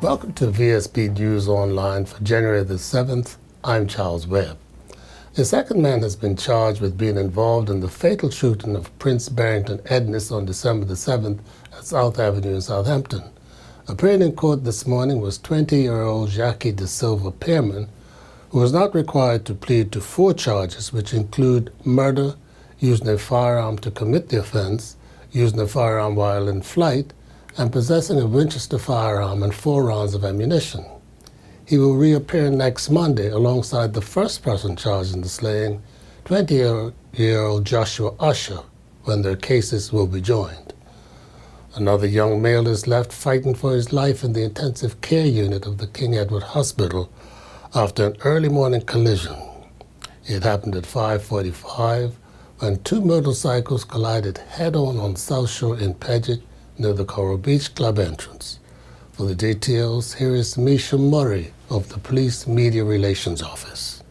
Welcome to Vsb News Online for January the 7th. I'm Charles Webb. A second man has been charged with being involved in the fatal shooting of Prince Barrington Ednis on December the 7th at South Avenue in Southampton. Appearing in court this morning was 20-year-old Jackie De Silva Pearman, who was not required to plead to 4 charges, which include murder, using a firearm to commit the offense, using a firearm while in flight, and possessing a Winchester firearm and 4 rounds of ammunition. He will reappear next Monday alongside the first person charged in the slaying, 20-year-old Joshua Usher, when their cases will be joined. Another young male is left fighting for his life in the intensive care unit of the King Edward Hospital after an early morning collision. It happened at 5:45 when 2 motorcycles collided head-on on South Shore in Paget near the Coral Beach Club entrance. For the details, here is Misha Murray of the Police Media Relations Office.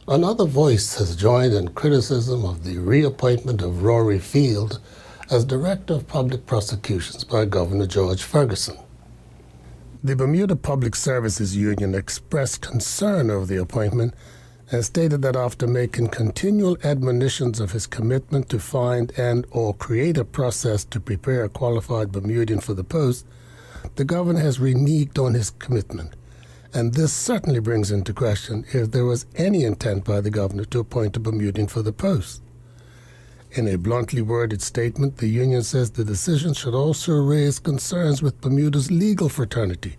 Another voice has joined in criticism of the reappointment of Rory Field as Director of Public Prosecutions by Governor George Ferguson. The Bermuda Public Services Union expressed concern over the appointment and stated that after making continual admonitions of his commitment to find and/or create a process to prepare a qualified Bermudian for the post, the governor has reneged on his commitment. And this certainly brings into question if there was any intent by the governor to appoint a Bermudian for the post. In a bluntly worded statement, the union says the decision should also raise concerns with Bermuda's legal fraternity,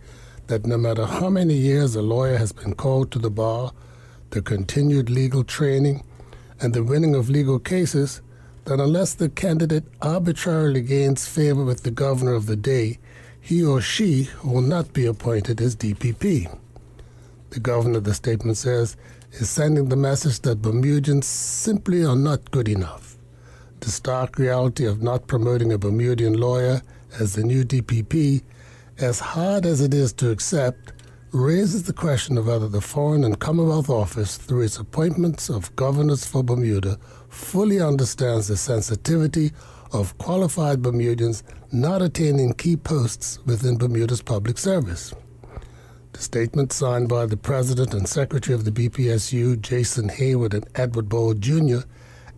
that no matter how many years a lawyer has been called to the bar, the continued legal training, and the winning of legal cases, that unless the candidate arbitrarily gains favor with the governor of the day, he or she will not be appointed as DPP. The governor, the statement says, is sending the message that Bermudians simply are not good enough. The stark reality of not promoting a Bermudian lawyer as the new DPP, as hard as it is to accept, raises the question of whether the Foreign and Commonwealth Office, through its appointments of governors for Bermuda, fully understands the sensitivity of qualified Bermudians not attaining key posts within Bermuda's public service. The statement signed by the President and Secretary of the BPSU, Jason Hayward and Edward Ball Jr.,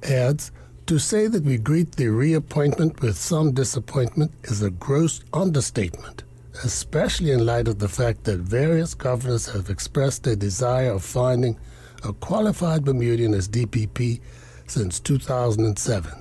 adds, "To say that we greet the reappointment with some disappointment is a gross understatement, especially in light of the fact that various governors have expressed their desire of finding a qualified Bermudian as DPP since 2007.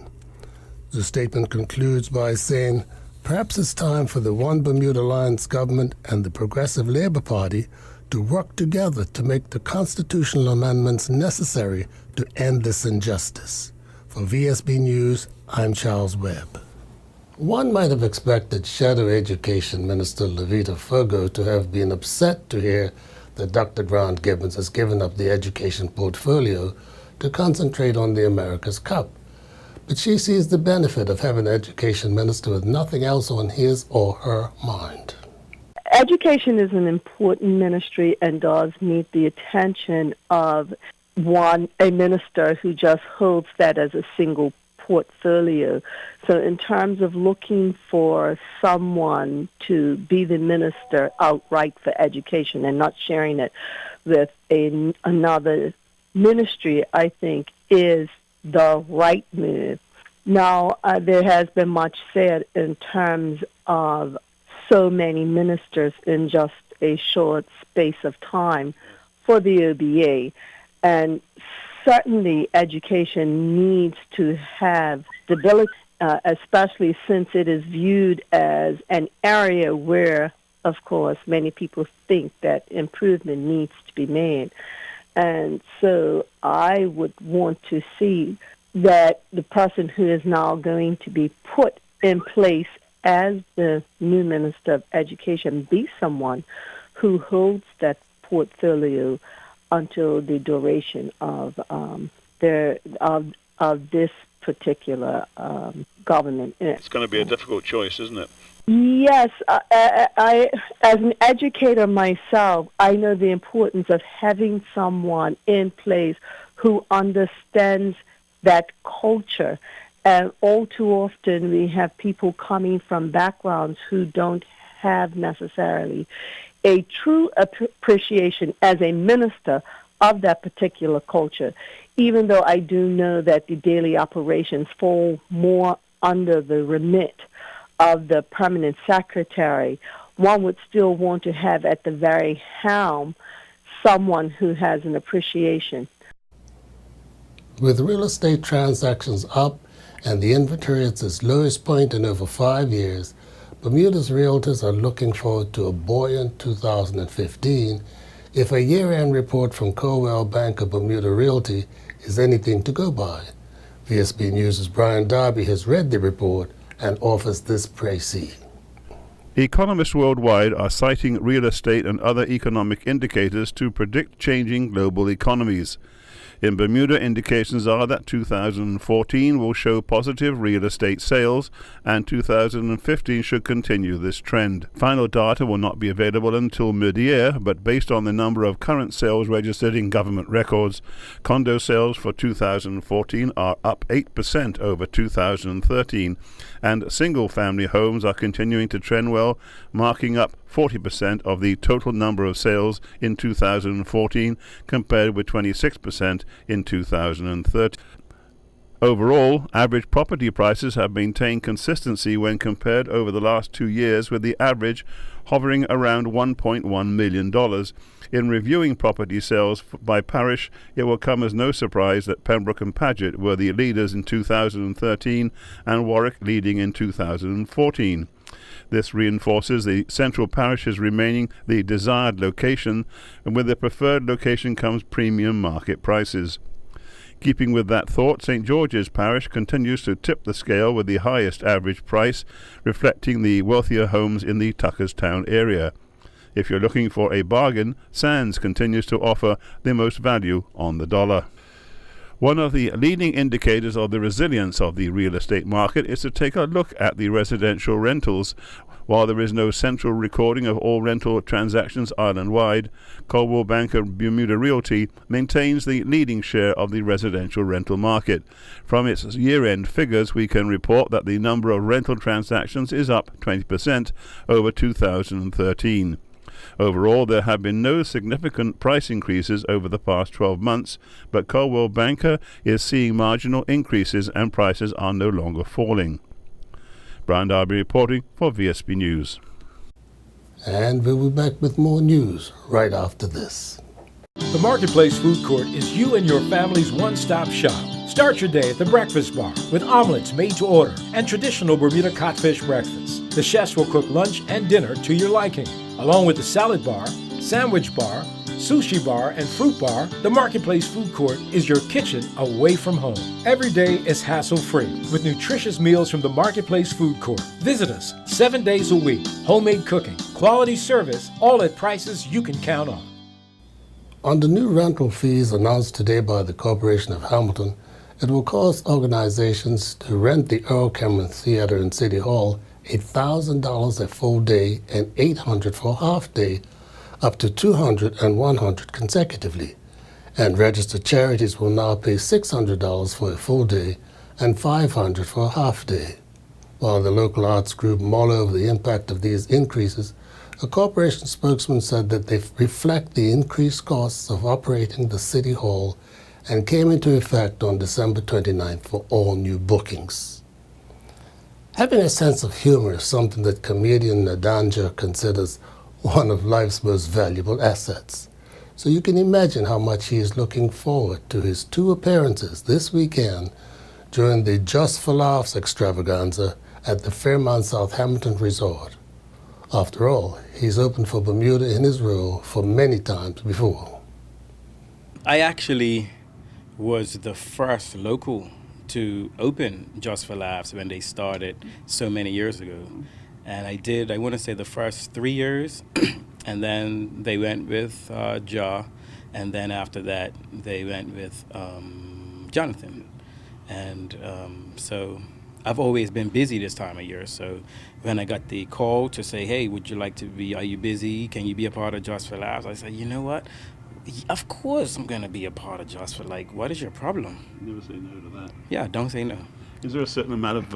The statement concludes by saying, "Perhaps it's time for the One Bermuda Alliance government and the Progressive Labour Party to work together to make the constitutional amendments necessary to end this injustice." For VSB News, I'm Charles Webb. One might have expected Shadow Education Minister Levita Fergo to have been upset to hear that Dr. Grant Gibbons has given up the education portfolio to concentrate on the America's Cup. But she sees the benefit of having an education minister with nothing else on his or her mind. Education is an important ministry and does need the attention of a minister who just holds that as a single portfolio. So in terms of looking for someone to be the minister outright for education and not sharing it with another ministry, I think is the right move. Now, there has been much said in terms of so many ministers in just a short space of time for the OBA, and certainly education needs to have stability, especially since it is viewed as an area where, of course, many people think that improvement needs to be made. And so I would want to see that the person who is now going to be put in place as the new Minister of Education be someone who holds that portfolio until the duration of this particular government. It's going to be a difficult choice, isn't it? Yes, I, as an educator myself, I know the importance of having someone in place who understands that culture. And all too often we have people coming from backgrounds who don't have necessarily a true appreciation as a minister of that particular culture, even though I do know that the daily operations fall more under the remit of the permanent secretary. One would still want to have at the very helm someone who has an appreciation. With real estate transactions up and the inventory at its lowest point in over 5 years, Bermuda's realtors are looking forward to a buoyant 2015 if a year-end report from Coldwell Banker Bermuda Realty is anything to go by. Vsb News' Brian Darby has read the report and offers this précis. Economists worldwide are citing real estate and other economic indicators to predict changing global economies. In Bermuda, indications are that 2014 will show positive real estate sales, and 2015 should continue this trend. Final data will not be available until mid-year, but based on the number of current sales registered in government records, condo sales for 2014 are up 8% over 2013, and single-family homes are continuing to trend well, marking up 40% of the total number of sales in 2014 compared with 26% in 2013. Overall, average property prices have maintained consistency when compared over the last 2 years, with the average hovering around $1.1 million. In reviewing property sales by parish, it will come as no surprise that Pembroke and Paget were the leaders in 2013 and Warwick leading in 2014. This reinforces the central parishes remaining the desired location, and with the preferred location comes premium market prices. Keeping with that thought, St. George's Parish continues to tip the scale with the highest average price, reflecting the wealthier homes in the Tuckerstown area. If you're looking for a bargain, Sands continues to offer the most value on the dollar. One of the leading indicators of the resilience of the real estate market is to take a look at the residential rentals. While there is no central recording of all rental transactions island-wide, Coldwell Banker Bermuda Realty maintains the leading share of the residential rental market. From its year-end figures, we can report that the number of rental transactions is up 20% over 2013. Overall, there have been no significant price increases over the past 12 months, but Coldwell Banker is seeing marginal increases and prices are no longer falling. Brian Darby reporting for Vsb News. And we'll be back with more news right after this. The Marketplace Food Court is you and your family's one-stop shop. Start your day at the Breakfast Bar with omelets made to order and traditional Bermuda codfish breakfast. The chefs will cook lunch and dinner to your liking. Along with the salad bar, sandwich bar, sushi bar, and fruit bar, the Marketplace Food Court is your kitchen away from home. Every day is hassle-free with nutritious meals from the Marketplace Food Court. Visit us 7 days a week. Homemade cooking, quality service, all at prices you can count on. On the new rental fees announced today by the Corporation of Hamilton, it will cost organizations to rent the Earl Cameron Theater in City Hall $1,000 a full day and $800 for a half day, up to $200 and $100 consecutively. And registered charities will now pay $600 for a full day and $500 for a half day. While the local arts group mull over the impact of these increases, a corporation spokesman said that they reflect the increased costs of operating the City Hall and came into effect on December 29th for all new bookings. Having a sense of humor is something that comedian Nadanja considers one of life's most valuable assets. So you can imagine how much he is looking forward to his 2 appearances this weekend during the Just for Laughs extravaganza at the Fairmont Southampton Resort. After all, he's opened for Bermuda in his role for many times before. I actually was the first local to open Just for Laughs when they started so many years ago. And I want to say the first 3 years, and then they went with Ja, and then after that they went with Jonathan. And so I've always been busy this time of year. So when I got the call to say, hey, would you like to are you busy? Can you be a part of Just for Laughs? I said, you know what? Of course I'm going to be a part of Just for, what is your problem? Never say no to that. Yeah, don't say no. Is there a certain amount of,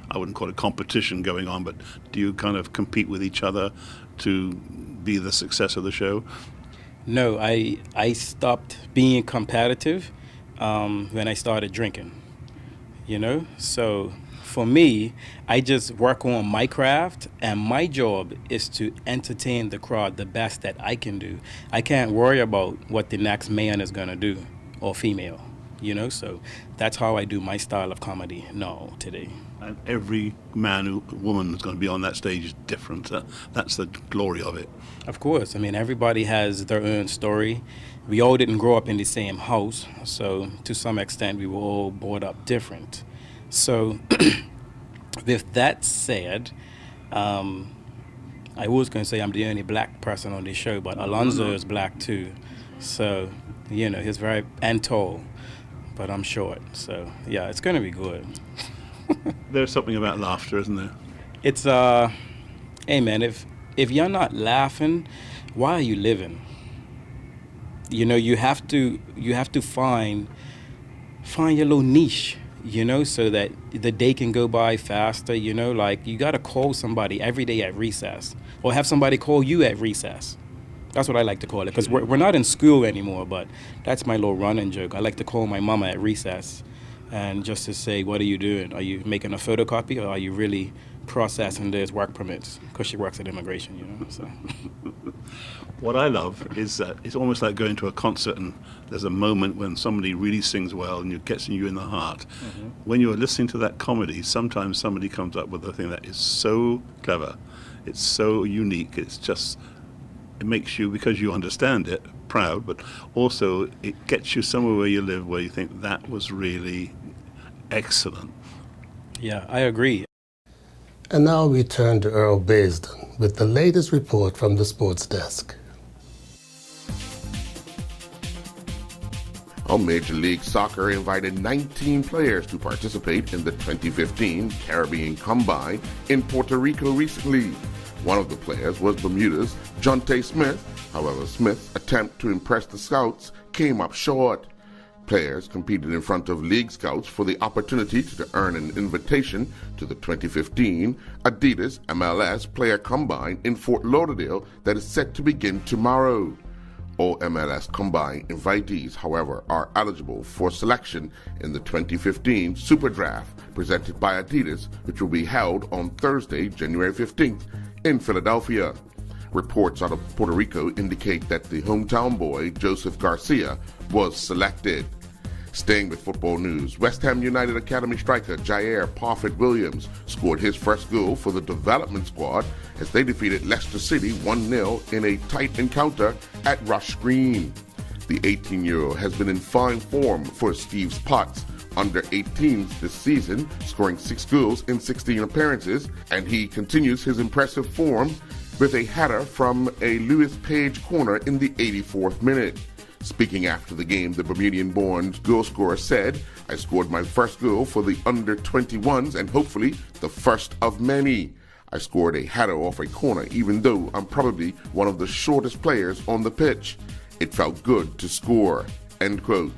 I wouldn't call it competition going on, but do you kind of compete with each other to be the success of the show? No, I stopped being competitive when I started drinking, So for me, I just work on my craft, and my job is to entertain the crowd the best that I can do. I can't worry about what the next man is going to do, or female, So that's how I do my style of comedy now, today. And every woman that's going to be on that stage is different. That's the glory of it. Of course. I mean, everybody has their own story. We all didn't grow up in the same house, so to some extent we were all brought up different. So with that said, I was going to say I'm the only black person on this show, but Alonzo is black too. So, he's very and tall, but I'm short. So, yeah, it's going to be good. There's something about laughter, isn't there? It's hey man, if you're not laughing, why are you living? You have to find your little niche, so that the day can go by faster. You got to call somebody every day at recess, or have somebody call you at recess. That's what I like to call it, because we're not in school anymore, but that's my little running joke. I like to call my mama at recess, and just to say, what are you doing? Are you making a photocopy, or are you really processing those work permits? Because she works at immigration, So. What I love is that it's almost like going to a concert and there's a moment when somebody really sings well and it gets you in the heart. Mm-hmm. When you're listening to that comedy, sometimes somebody comes up with a thing that is so clever, it's so unique, it makes you, because you understand it, proud, but also it gets you somewhere where you live where you think that was really excellent. Yeah, I agree. And now we turn to Earl Baisden with the latest report from the sports desk. Major League Soccer invited 19 players to participate in the 2015 Caribbean Combine in Puerto Rico recently. One of the players was Bermuda's Jonte Smith. However, Smith's attempt to impress the scouts came up short. Players competed in front of league scouts for the opportunity to earn an invitation to the 2015 Adidas MLS Player Combine in Fort Lauderdale that is set to begin tomorrow. All MLS Combine invitees, however, are eligible for selection in the 2015 Super Draft presented by Adidas, which will be held on Thursday, January 15th in Philadelphia. Reports out of Puerto Rico indicate that the hometown boy, Joseph Garcia, was selected. Staying with football news, West Ham United Academy striker Jair Parfitt-Williams scored his first goal for the development squad as they defeated Leicester City 1-0 in a tight encounter at Rush Green. The 18-year-old has been in fine form for Steve's Potts under 18s this season, scoring 6 goals in 16 appearances, and he continues his impressive form with a header from a Lewis Page corner in the 84th minute. Speaking after the game, the Bermudian-born goal scorer said, "I scored my first goal for the under-21s and hopefully the first of many. I scored a header off a corner even though I'm probably one of the shortest players on the pitch. It felt good to score." End quote.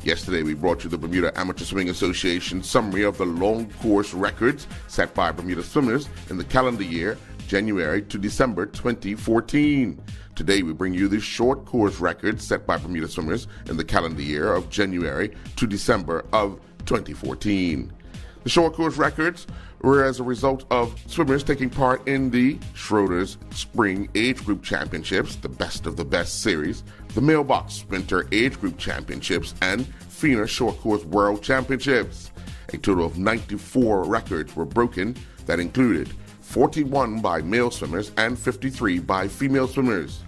Yesterday, we brought you the Bermuda Amateur Swimming Association summary of the long course records set by Bermuda swimmers in the calendar year, January to December 2014. Today, we bring you the short course records set by Bermuda swimmers in the calendar year of January to December of 2014. The short course records were as a result of swimmers taking part in the Schroeder's Spring Age Group Championships, the Best of the Best Series, the Mailbox Winter Age Group Championships, and FINA Short Course World Championships. A total of 94 records were broken that included 41 by male swimmers and 53 by female swimmers.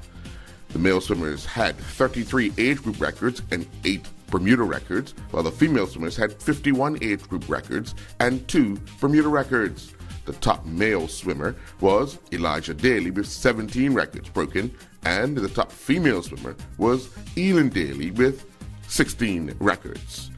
The male swimmers had 33 age group records and 8 Bermuda records, while the female swimmers had 51 age group records and 2 Bermuda records. The top male swimmer was Elijah Daly with 17 records broken, and the top female swimmer was Elin Daly with 16 records.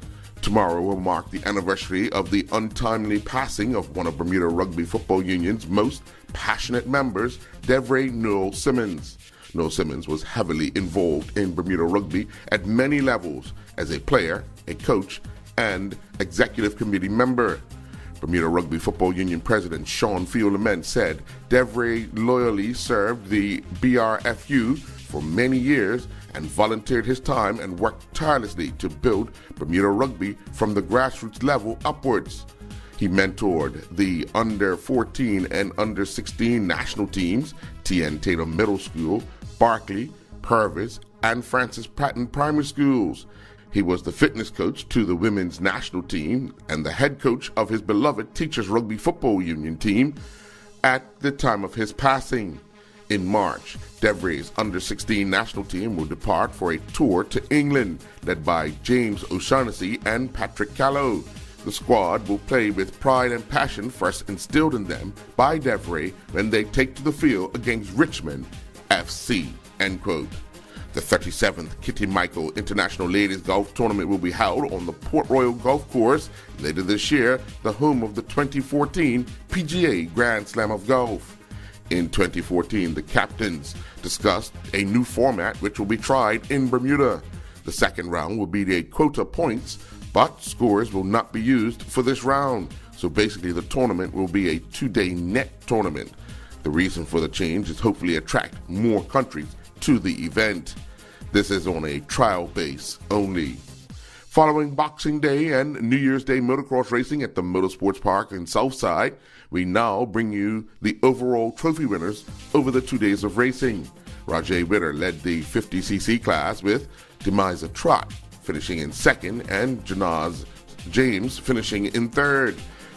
Tomorrow will mark the anniversary of the untimely passing of one of Bermuda Rugby Football Union's most passionate members, Devray Noel Simmons. Noel Simmons was heavily involved in Bermuda rugby at many levels as a player, a coach, and executive committee member. Bermuda Rugby Football Union President Sean Field-Lament said Devray loyally served the BRFU for many years and volunteered his time and worked tirelessly to build Bermuda rugby from the grassroots level upwards. He mentored the under-14 and under-16 national teams, T.N. Tatum Middle School, Barclay, Purvis, and Francis Patton Primary Schools. He was the fitness coach to the women's national team and the head coach of his beloved Teachers Rugby Football Union team at the time of his passing. In March, Devray's under-16 national team will depart for a tour to England, led by James O'Shaughnessy and Patrick Callow. The squad will play with pride and passion first instilled in them by Devray when they take to the field against Richmond FC, end quote. The 37th Kitty Michael International Ladies Golf Tournament will be held on the Port Royal Golf Course later this year, the home of the 2014 PGA Grand Slam of Golf. In 2014, the captains discussed a new format which will be tried in Bermuda. The second round will be a quota points, but scores will not be used for this round. So basically the tournament will be a 2-day net tournament. The reason for the change is hopefully attract more countries to the event. This is on a trial base only. Following Boxing Day and New Year's Day motocross racing at the Motorsports Park in Southside, we now bring you the overall trophy winners over the 2 days of racing. Rajay Witter led the 50cc class with Demiza Trott finishing in second and Janaz James finishing in third.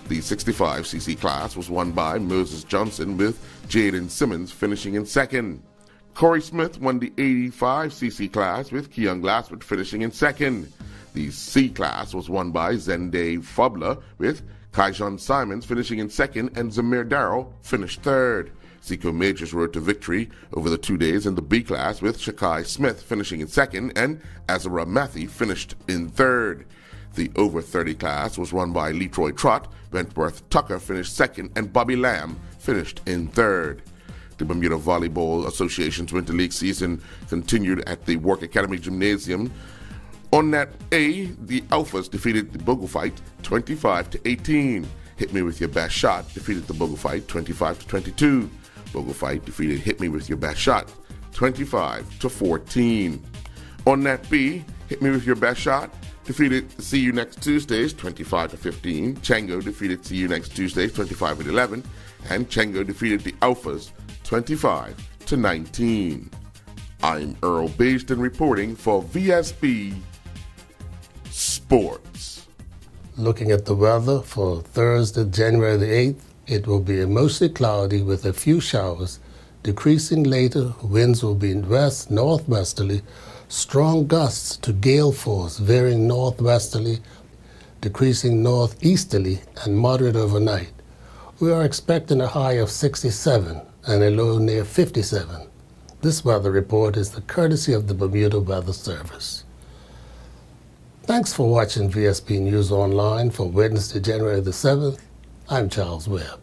The 65cc class was won by Moses Johnson with Jaden Simmons finishing in second. Corey Smith won the 85cc class with Keon Glassford finishing in second. The C class was won by Zende Fubler with Kaijon Simons finishing in second and Zamir Darrell finished third. Zico Majors rode to victory over the 2 days in the B class with Shakai Smith finishing in second and Azara Matthew finished in third. The over 30 class was won by Letroy Trott, Wentworth Tucker finished second and Bobby Lamb finished in third. The Bermuda Volleyball Association's Winter League season continued at the Work Academy Gymnasium. On Net A, the Alphas defeated the Bogle Fight 25-18. Hit Me With Your Best Shot defeated the Bogle Fight 25-22. Bogle Fight defeated Hit Me With Your Best Shot 25-14. On Net B, Hit Me With Your Best Shot defeated See You Next Tuesdays 25-15. Chango defeated See You Next Tuesdays 25-11. And Chango defeated the Alphas 25-19. I'm Earl Baisden reporting for VSB Sports. Looking at the weather for Thursday, January the 8th, it will be mostly cloudy with a few showers. Decreasing later, winds will be west-northwesterly, strong gusts to gale force varying northwesterly, decreasing northeasterly, and moderate overnight. We are expecting a high of 67 and a low near 57. This weather report is the courtesy of the Bermuda Weather Service. Thanks for watching VSB News Online for Wednesday, January the 7th. I'm Charles Webb.